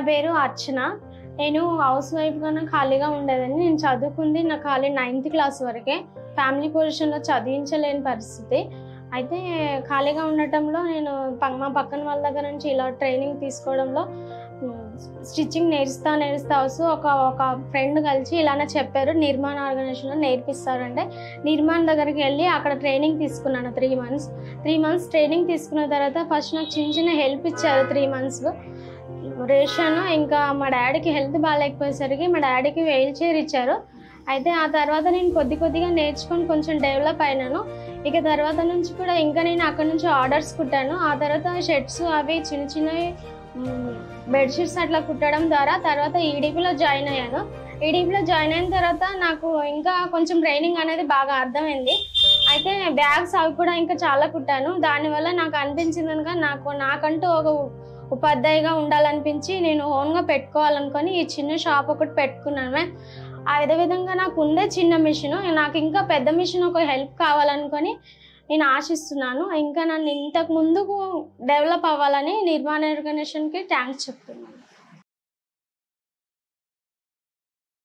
పేరు అర్చన. నేను హౌస్ వైఫ్‌గానే ఖాళీగా ఉండేదాన్ని. నేను చదువుకుంది నా ఖాళీ 9th క్లాస్ వరకే. ఫ్యామిలీ పొజిషన్‌లో చదివించలేని పరిస్థితి. అయితే ఖాళీగా ఉండటంలో నేను మా పక్కన వాళ్ళ దగ్గర నుంచి ఇలా ట్రైనింగ్ తీసుకోవడంలో స్టిచ్చింగ్ నేర్చుతా వస్తూ ఒక ఫ్రెండ్ కలిసి ఇలానే చెప్పారు, నిర్మాణ ఆర్గనైజేషన్‌లో నేర్పిస్తారంటే నిర్మాణ దగ్గరికి వెళ్ళి అక్కడ ట్రైనింగ్ తీసుకున్నాను 3 మంత్స్. 3 మంత్స్ ట్రైనింగ్ తీసుకున్న తర్వాత ఫస్ట్ నాకు చిన్న హెల్ప్ ఇచ్చారు 3 మంత్స్. రేషన్ ఇంకా మా డాడీకి హెల్త్ బాగాలేకపోయేసరికి మా డాడీకి వీల్ చైర్ ఇచ్చారు. అయితే ఆ తర్వాత నేను కొద్దిగా నేర్చుకొని కొంచెం డెవలప్ అయినాను. ఇక తర్వాత నుంచి కూడా ఇంకా నేను అక్కడ నుంచి ఆర్డర్స్ కుట్టాను. ఆ తర్వాత షర్ట్స్ అవి చిన్నవి బెడ్షీట్స్ అట్లా కుట్టడం ద్వారా తర్వాత ఈడీపీలో జాయిన్ అయ్యాను. ఈడీపీలో జాయిన్ అయిన తర్వాత నాకు ఇంకా కొంచెం ట్రైనింగ్ అనేది బాగా అర్థమైంది. అయితే బ్యాగ్స్ అవి కూడా ఇంకా చాలా కుట్టాను. దానివల్ల నాకు అనిపించింది కనుక నాకంటూ ఒక ఉపాధ్యాయుగా ఉండాలనిపించి నేను ఓన్గా పెట్టుకోవాలనుకొని ఈ చిన్న షాప్ ఒకటి పెట్టుకున్నాను. అదే విధంగా నాకు ఉందే చిన్న మిషన్, నాకు ఇంకా పెద్ద మిషన్ ఒక హెల్ప్ కావాలనుకొని నేను ఆశిస్తున్నాను. ఇంకా నన్ను ఇంతకు ముందుకు డెవలప్ అవ్వాలని నిర్మాణ ఆర్గనైజేషన్కి థ్యాంక్స్ చెప్తున్నాను.